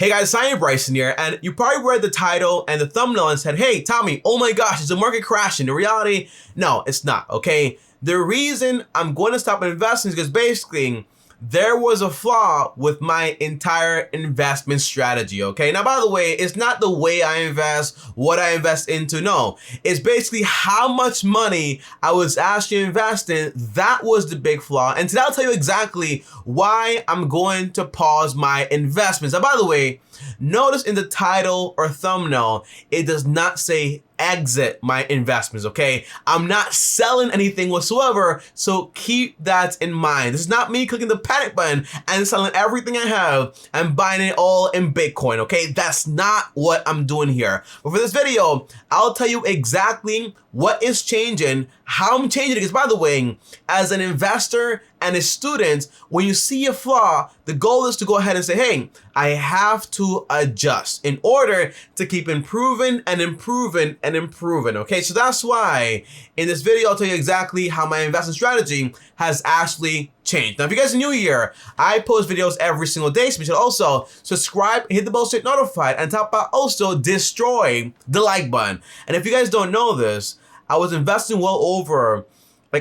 Hey guys, TommyBryson here, and you probably read the title and the thumbnail and said, hey Tommy, oh my gosh, is the market crashing? In reality, no, it's not, okay? The reason I'm going to stop investing is because basically there was a flaw with my entire investment strategy, okay? Now, by the way, it's not the way I invest, what I invest into, no. It's basically how much money I was actually investing. That was the big flaw. And today I'll tell you exactly why I'm going to pause my investments. Now, by the way, notice in the title or thumbnail, it does not say exit my investments, okay? I'm not selling anything whatsoever, so keep that in mind. This is not me clicking the panic button and selling everything I have and buying it all in Bitcoin, okay? That's not what I'm doing here. But for this video, I'll tell you exactly what is changing, how I'm changing it, because by the way, as an investor and a student, when you see a flaw, the goal is to go ahead and say, hey, I have to adjust in order to keep improving and improving and improving, okay? So that's why in this video, I'll tell you exactly how my investment strategy has actually changed. Now, if you guys are new here, I post videos every single day, so you should also subscribe, hit the bell to get notified, and top out also destroy the like button. And if you guys don't know this, I was investing well over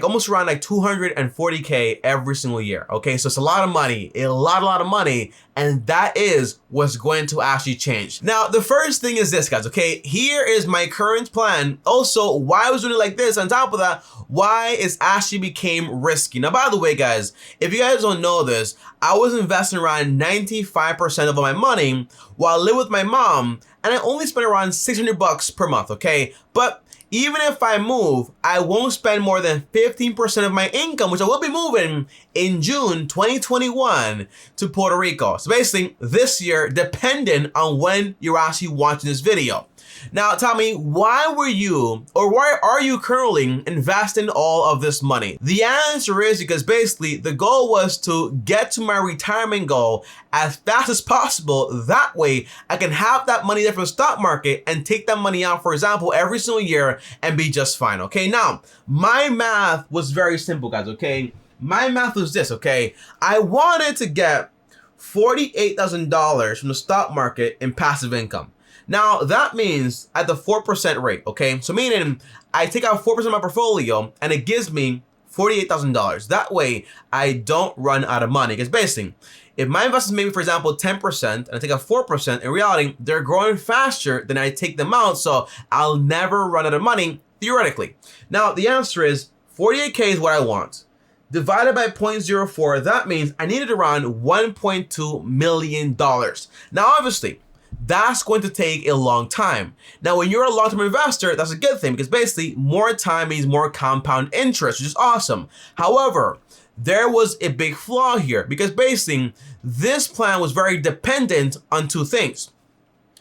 almost around 240K every single year. Okay, so it's a lot of money, a lot of money, and that is what's going to actually change. Now, the first thing is this, guys, okay? Here is my current plan. Also, why I was doing it like this. On top of that, why it actually became risky. Now, by the way, guys, if you guys don't know this, I was investing around 95% of my money while I live with my mom, and I only spent around 600 bucks per month, okay? But even if I move, I won't spend more than 15% of my income, which I will be moving in June 2021 to Puerto Rico. So basically this year, depending on when you're actually watching this video. Now, Tommy, why were you, or why are you currently investing all of this money? The answer is because basically the goal was to get to my retirement goal as fast as possible. That way I can have that money there for the stock market and take that money out, for example, every single year and be just fine, okay? Now, my math was very simple, guys, okay? My math was this, okay? I wanted to get $48,000 from the stock market in passive income. Now, that means at the 4% rate, okay? So meaning I take out 4% of my portfolio and it gives me $48,000. That way, I don't run out of money. Because basically, if my investments maybe, for example, 10% and I take out 4%, in reality, they're growing faster than I take them out. So I'll never run out of money, theoretically. Now, the answer is 48K is what I want. Divided by 0.04, that means I needed around $1.2 million. Now, obviously, that's going to take a long time. Now, when you're a long-term investor, that's a good thing because basically more time means more compound interest, which is awesome. However, there was a big flaw here because basically this plan was very dependent on two things: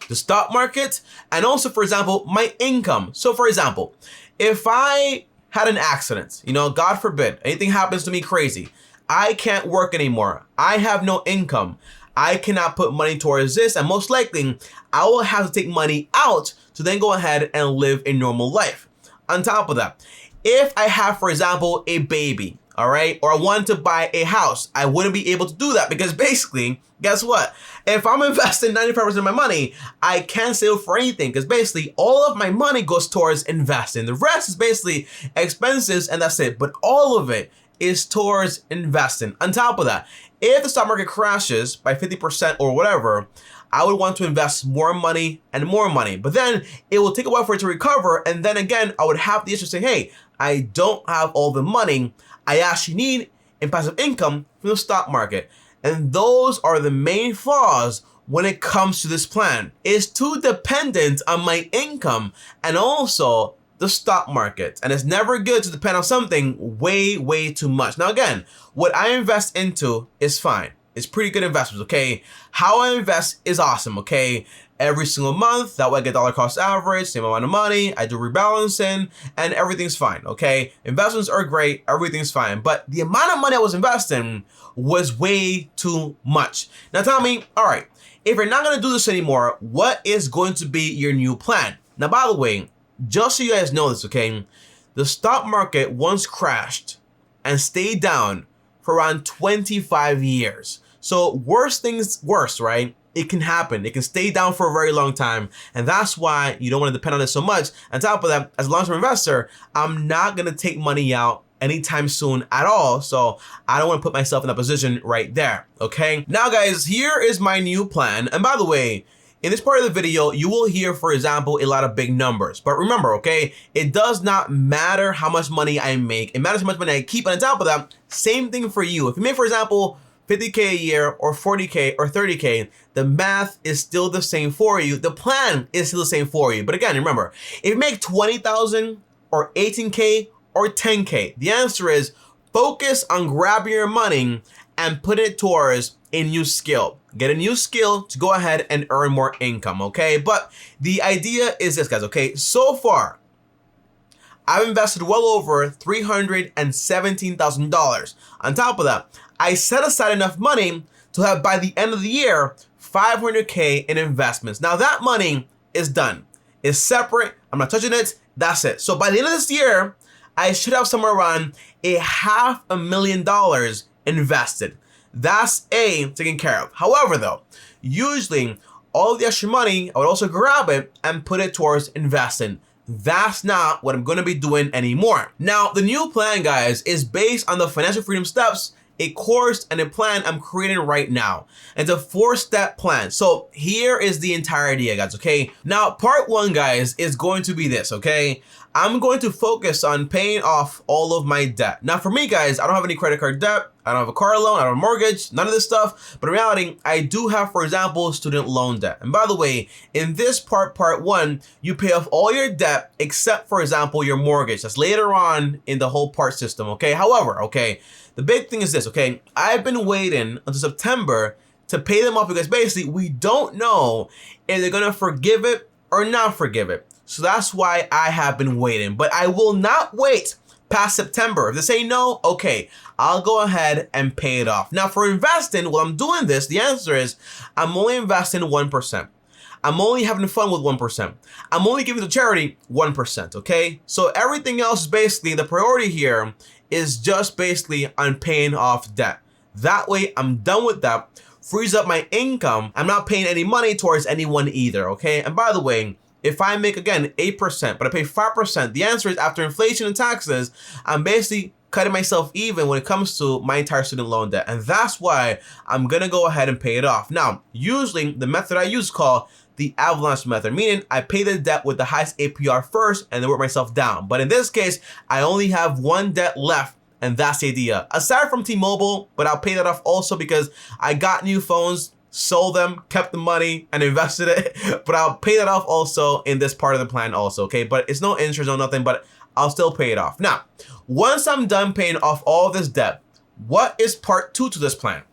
the stock market and also, for example, my income. So for example, if I had an accident, God forbid, anything happens to me crazy, I can't work anymore, I have no income, I cannot put money towards this, and most likely I will have to take money out to then go ahead and live a normal life. On top of that, if I have, for example, a baby, all right, or I want to buy a house, I wouldn't be able to do that because basically, guess what? If I'm investing 95% of my money, I can't save for anything because basically all of my money goes towards investing. The rest is basically expenses and that's it, but all of it is towards investing. On top of that, if the stock market crashes by 50% or whatever, I would want to invest more money and more money. But then it will take a while for it to recover. And then again, I would have the issue saying, hey, I don't have all the money I actually need in passive income from the stock market. And those are the main flaws when it comes to this plan. It's too dependent on my income and also the stock market, and it's never good to depend on something way too much. Now again, what I invest into is fine. It's pretty good investments, okay? How I invest is awesome, okay? Every single month, that way I get dollar cost average, same amount of money, I do rebalancing, and everything's fine, okay? Investments are great, everything's fine, but the amount of money I was investing was way too much. Now tell me, all right, if you're not gonna do this anymore, what is going to be your new plan? Now, by the way, just so you guys know this, okay, the stock market once crashed and stayed down for around 25 years. So worse things worse, right? it can happen. It can stay down for a very long time. And that's why you don't want to depend on it so much. On top of that, as a long-term investor, I'm not going to take money out anytime soon at all. So I don't want to put myself in that position right there. Okay. Now, guys, here is my new plan. And by the way, in this part of the video, you will hear, for example, a lot of big numbers. But remember, okay, it does not matter how much money I make. It matters how much money I keep. And on top of that, same thing for you. If you make, for example, 50K a year or 40K or 30K, the math is still the same for you. The plan is still the same for you. But again, remember, if you make 20,000 or 18K or 10K, the answer is focus on grabbing your money and put it towards a new skill. Get a new skill to go ahead and earn more income, okay? But the idea is this, guys, okay? So far, I've invested well over $317,000. On top of that, I set aside enough money to have, by the end of the year, 500K in investments. Now that money is done. It's separate. I'm not touching it. That's it. So by the end of this year, I should have somewhere around $500,000 invested. That's taken care of. However, though, usually all of the extra money, I would also grab it and put it towards investing. That's not what I'm going to be doing anymore. Now, the new plan, guys, is based on the financial freedom steps, a course and a plan I'm creating right now. It's a 4-step plan. So here is the entire idea, guys, okay? Now, part 1, guys, is going to be this, okay? I'm going to focus on paying off all of my debt. Now, for me, guys, I don't have any credit card debt. I don't have a car loan. I don't have a mortgage, none of this stuff. But in reality, I do have, for example, student loan debt. And by the way, in this part 1, you pay off all your debt except, for example, your mortgage. That's later on in the whole part system, okay? However, okay, the big thing is this, okay? I've been waiting until September to pay them off because basically we don't know if they're gonna forgive it or not forgive it. So that's why I have been waiting, but I will not wait past September. If they say no, okay, I'll go ahead and pay it off. Now for investing, while I'm doing this, the answer is I'm only investing 1%. I'm only having fun with 1%. I'm only giving to charity 1%, okay? So everything else is basically, the priority here is just basically on paying off debt. That way I'm done with that, frees up my income. I'm not paying any money towards anyone either, okay? And by the way, if I make, again, 8%, but I pay 5%, the answer is after inflation and taxes, I'm basically cutting myself even when it comes to my entire student loan debt. And that's why I'm gonna go ahead and pay it off. Now, usually the method I use is called the avalanche method, meaning I pay the debt with the highest APR first and then work myself down. But in this case, I only have one debt left, and that's the idea. Aside from T-Mobile, but I'll pay that off also because I got new phones, sold them, kept the money, and invested it. But I'll pay that off also in this part of the plan also, okay? But it's no interest, no nothing, but I'll still pay it off. Now, once I'm done paying off all this debt, what is part 2 to this plan?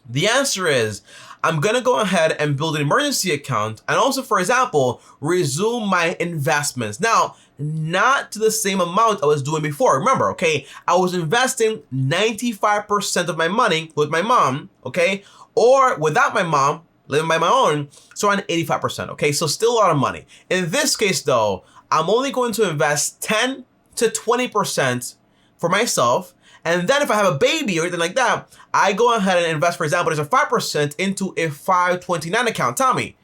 The answer is I'm gonna go ahead and build an emergency account and also, for example, resume my investments. Now, not to the same amount I was doing before. Remember, okay, I was investing 95% of my money with my mom, okay, or without my mom, living by my own, so around 85%, okay, so still a lot of money. In this case, though, I'm only going to invest 10 to 20% for myself, and then if I have a baby or anything like that, I go ahead and invest, for example, there's a 5% into a 529 account. Tommy,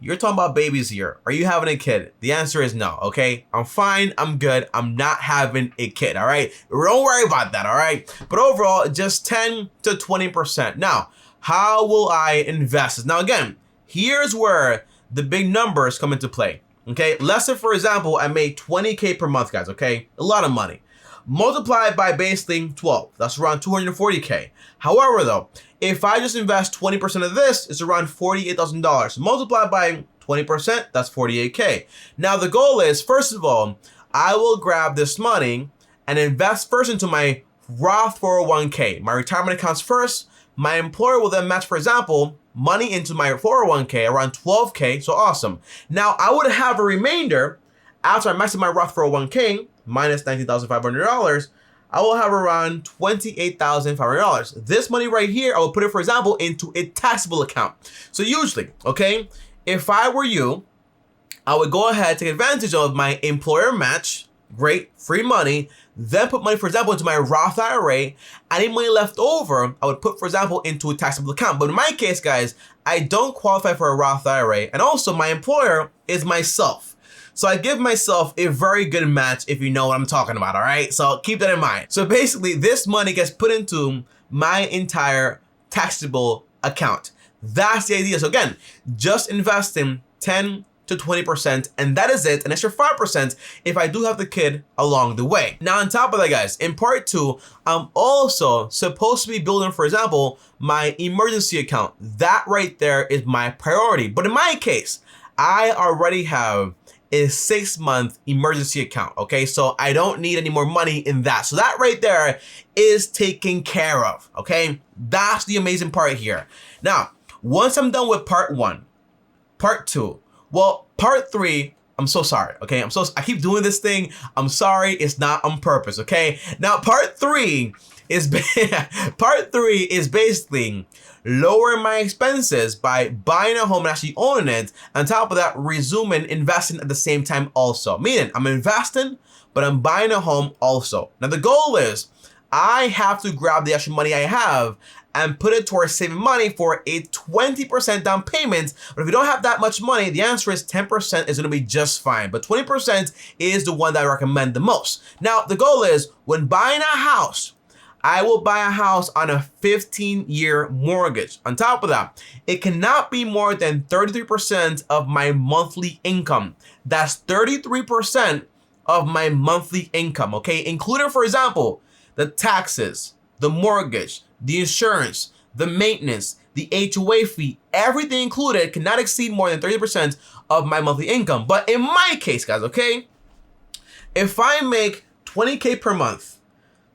you're talking about babies here. Are you having a kid? The answer is no, okay? I'm fine, I'm good, I'm not having a kid, all right? Don't worry about that, all right? But overall, just 10 to 20%. Now, how will I invest? Now again, here's where the big numbers come into play, okay? Let's say, for example, I made 20K per month, guys, okay? A lot of money. Multiply by basically 12, that's around 240K. However, though, if I just invest 20% of this, it's around $48,000. Multiply by 20%, that's 48K. Now the goal is, first of all, I will grab this money and invest first into my Roth 401k, my retirement accounts first. My employer will then match, for example, money into my 401k around 12K, so awesome. Now I would have a remainder after I max my Roth 401k minus $19,500. I will have around $28,500. This money right here, I will put it, for example, into a taxable account. So usually, okay, if I were you, I would go ahead, take advantage of my employer match, great, free money, then put money, for example, into my Roth IRA. Any money left over, I would put, for example, into a taxable account. But in my case, guys, I don't qualify for a Roth IRA. And also my employer is myself. So I give myself a very good match, if you know what I'm talking about, all right? So keep that in mind. So basically, this money gets put into my entire taxable account. That's the idea. So again, just investing 10 to 20%, and that is it. An extra 5% if I do have the kid along the way. Now, on top of that, guys, in part 2, I'm also supposed to be building, for example, my emergency account. That right there is my priority. But in my case, I already have a 6-month emergency account, okay? So I don't need any more money in that. So that right there is taken care of, okay? That's the amazing part here. Now, once I'm done with part 1, part 2, well, part 3, I'm so sorry, okay? I keep doing this thing. I'm sorry, it's not on purpose, okay? Now, part 3 is basically lowering my expenses by buying a home and actually owning it. On top of that, resuming investing at the same time also. Meaning, I'm investing, but I'm buying a home also. Now, the goal is I have to grab the extra money I have and put it towards saving money for a 20% down payment. But if you don't have that much money, the answer is 10% is gonna be just fine. But 20% is the one that I recommend the most. Now, the goal is when buying a house, I will buy a house on a 15-year mortgage. On top of that, it cannot be more than 33% of my monthly income. That's 33% of my monthly income, okay? Including, for example, the taxes, the mortgage, the insurance, the maintenance, the HOA fee, everything included cannot exceed more than 30% of my monthly income. But in my case, guys, okay, if I make 20K per month,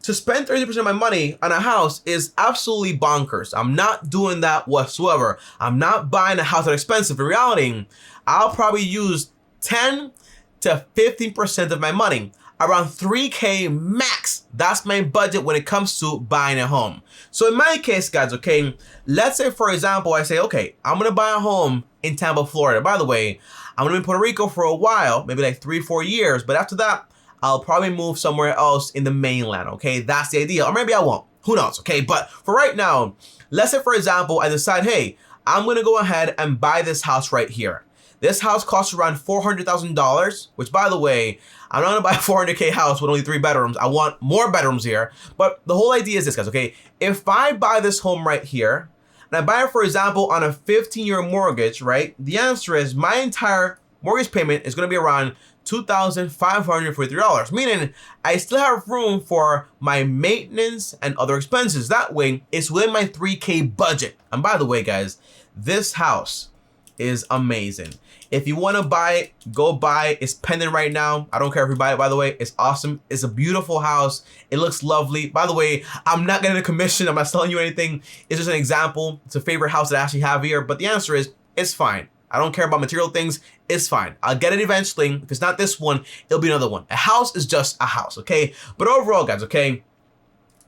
to spend 30% of my money on a house is absolutely bonkers. I'm not doing that whatsoever. I'm not buying a house that's expensive. In reality, I'll probably use 10 to 15% of my money, around 3K max. That's my budget when it comes to buying a home. So in my case, guys, okay, let's say, for example, I say, okay, I'm gonna buy a home in Tampa, Florida. By the way, I'm gonna be in Puerto Rico for a while, maybe like 3-4 years, but after that, I'll probably move somewhere else in the mainland, okay? That's the idea. Or maybe I won't. Who knows, okay? But for right now, let's say, for example, I decide, hey, I'm gonna go ahead and buy this house right here. This house costs around $400,000, which, by the way, I'm not gonna buy a 400K house with only 3 bedrooms. I want more bedrooms here. But the whole idea is this, guys, okay? If I buy this home right here, and I buy it, for example, on a 15-year mortgage, right? The answer is my entire mortgage payment is gonna be around $2,543, meaning I still have room for my maintenance and other expenses. That way, it's within my 3K budget. And by the way, guys, this house is amazing. If you want to buy it, go buy it. It's pending right now. I don't care if you buy it, by the way. It's awesome. It's a beautiful house. It looks lovely. By the way, I'm not getting a commission. I'm not selling you anything. It's just an example. It's a favorite house that I actually have here. But the answer is, it's fine. I don't care about material things. It's fine. I'll get it eventually. If it's not this one, it'll be another one. A house is just a house, okay? But overall, guys, okay?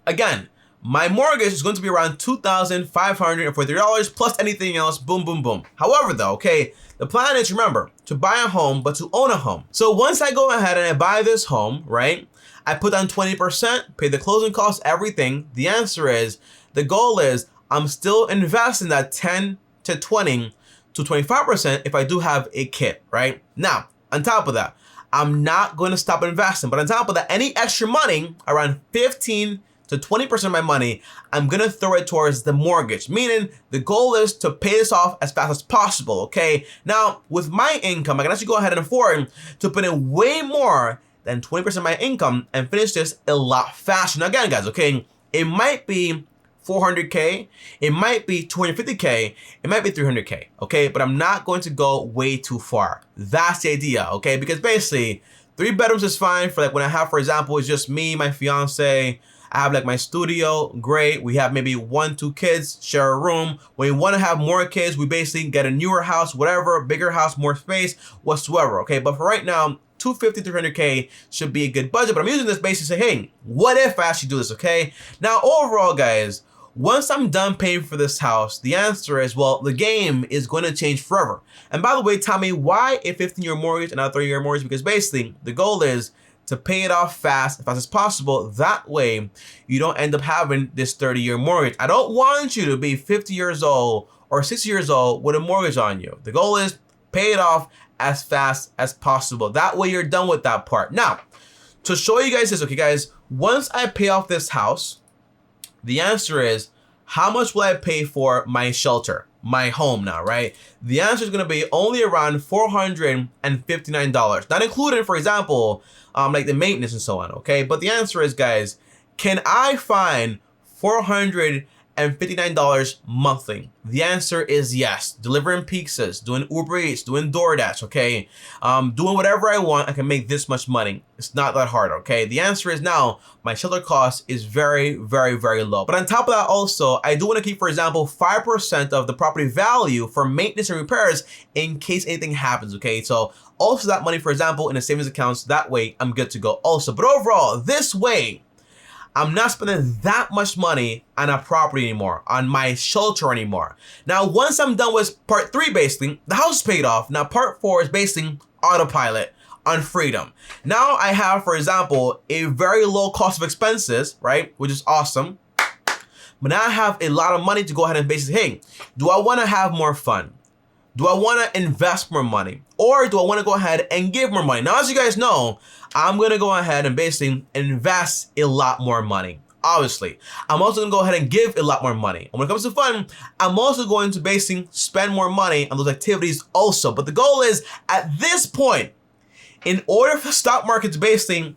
Again, my mortgage is going to be around $2,543 plus anything else. Boom, boom, boom. However, though, okay, the plan is, remember, to buy a home, but to own a home. So once I go ahead and I buy this home, right? I put down 20%, pay the closing costs, everything. The answer is, the goal is, I'm still investing that 10 to 20 to 25% if I do have a kid, right? Now, on top of that, I'm not going to stop investing, but on top of that, any extra money, around 15 to 20% of my money, I'm going to throw it towards the mortgage, meaning the goal is to pay this off as fast as possible, okay? Now, with my income, I can actually go ahead and afford to put in way more than 20% of my income and finish this a lot faster. Now, again, guys, okay, it might be 400K, it might be 250K, it might be 300K, okay? But I'm not going to go way too far. That's the idea, okay? Because basically, 3 bedrooms is fine for like when I have, for example, it's just me, my fiance, I have like my studio, great. We have maybe 1-2 kids, share a room. When we want to have more kids, we basically get a newer house, whatever, bigger house, more space, whatsoever, okay? But for right now, 250, 300K should be a good budget. But I'm using this basically to say, hey, what if I actually do this, okay? Now, overall, guys, once I'm done paying for this house, the answer is, well, the game is going to change forever. And by the way, Tommy, why a 15-year mortgage and not a 30-year mortgage? Because basically, the goal is to pay it off fast, as fast as possible. That way, you don't end up having this 30-year mortgage. I don't want you to be 50 years old or 60 years old with a mortgage on you. The goal is pay it off as fast as possible. That way, you're done with that part. Now, to show you guys this, okay, guys, once I pay off this house, the answer is, how much will I pay for my shelter, my home now, right? The answer is going to be only around $459, not including, for example, like the maintenance and so on, okay? But the answer is, guys, can I find $459 monthly? The answer is yes. Delivering pizzas, doing Uber Eats, doing DoorDash, okay? Doing whatever I want, I can make this much money. It's not that hard, okay? The answer is now, my shelter cost is very, very, very low. But on top of that also, I do want to keep, for example, 5% of the property value for maintenance and repairs in case anything happens, okay? So also that money, for example, in the savings accounts, that way I'm good to go also. But overall, this way, I'm not spending that much money on a property anymore, on my shelter anymore. Now, once I'm done with part 3, basically, the house is paid off. Now, part 4 is basically autopilot on freedom. Now I have, for example, a very low cost of expenses, right? Which is awesome. But now I have a lot of money to go ahead and basically, hey, do I want to have more fun? Do I want to invest more money? Or do I want to go ahead and give more money? Now, as you guys know, I'm going to go ahead and basically invest a lot more money. Obviously, I'm also going to go ahead and give a lot more money. And when it comes to fun, I'm also going to basically spend more money on those activities also. But the goal is, at this point, in order for the stock market to basically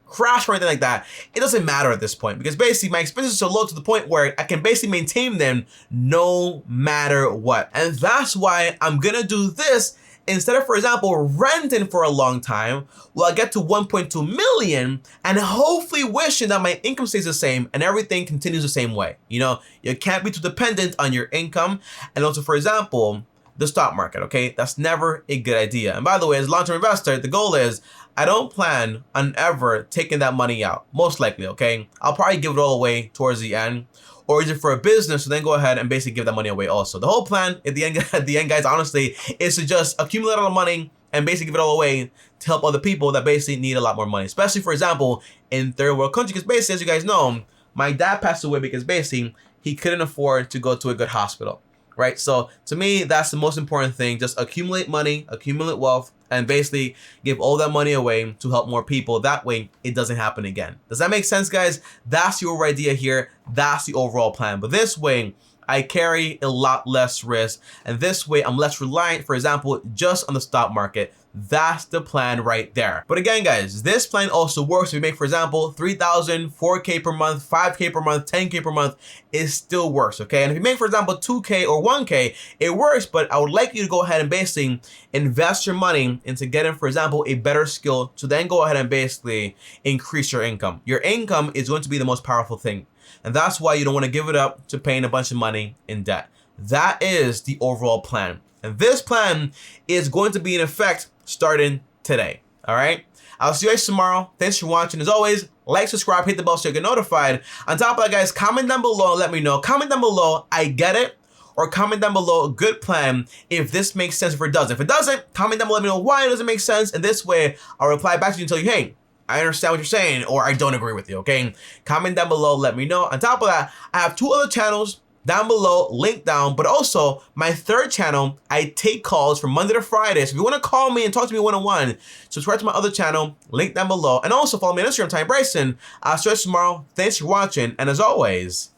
crash or anything like that, it doesn't matter at this point, because basically my expenses are low to the point where I can basically maintain them no matter what. And that's why I'm gonna do this instead of, for example, renting for a long time while I get to 1.2 million and hopefully wishing that my income stays the same and everything continues the same way. You know, you can't be too dependent on your income. And also, for example, the stock market, okay? That's never a good idea. And by the way, as a long-term investor, the goal is I don't plan on ever taking that money out, most likely, okay? I'll probably give it all away towards the end, or is it for a business, so then go ahead and basically give that money away also. The whole plan at the end, guys, honestly, is to just accumulate all the money and basically give it all away to help other people that basically need a lot more money, especially, for example, in third world countries, because basically, as you guys know, my dad passed away because basically he couldn't afford to go to a good hospital. Right? So to me, that's the most important thing. Just accumulate money, accumulate wealth, and basically give all that money away to help more people. That way, it doesn't happen again. Does that make sense, guys? That's the overall idea here. That's the overall plan. But this way, I carry a lot less risk. And this way, I'm less reliant, for example, just on the stock market. That's the plan right there. But again, guys, this plan also works if you make, for example, 3,000, 4K per month, 5K per month, 10K per month. It still works, okay? And if you make, for example, 2K or 1K, it works, but I would like you to go ahead and basically invest your money into getting, for example, a better skill to then go ahead and basically increase your income. Your income is going to be the most powerful thing. And that's why you don't want to give it up to paying a bunch of money in debt. That is the overall plan. And this plan is going to be in effect starting today. All right. I'll see you guys tomorrow. Thanks for watching. As always, like, subscribe, hit the bell so you get notified. On top of that, guys, comment down below and let me know. Comment down below, I get it. Or comment down below, a good plan, if this makes sense, if it doesn't. If it doesn't, comment down below, let me know why it doesn't make sense. And this way, I'll reply back to you and tell you, hey, I understand what you're saying, or I don't agree with you, okay? Comment down below, let me know. On top of that, I have 2 other channels down below, link down, but also my 3rd channel, I take calls from Monday to Friday. So if you want to call me and talk to me one-on-one, subscribe to my other channel, link down below, and also follow me on Instagram, TommyBryson. I'll see you tomorrow. Thanks for watching, and as always,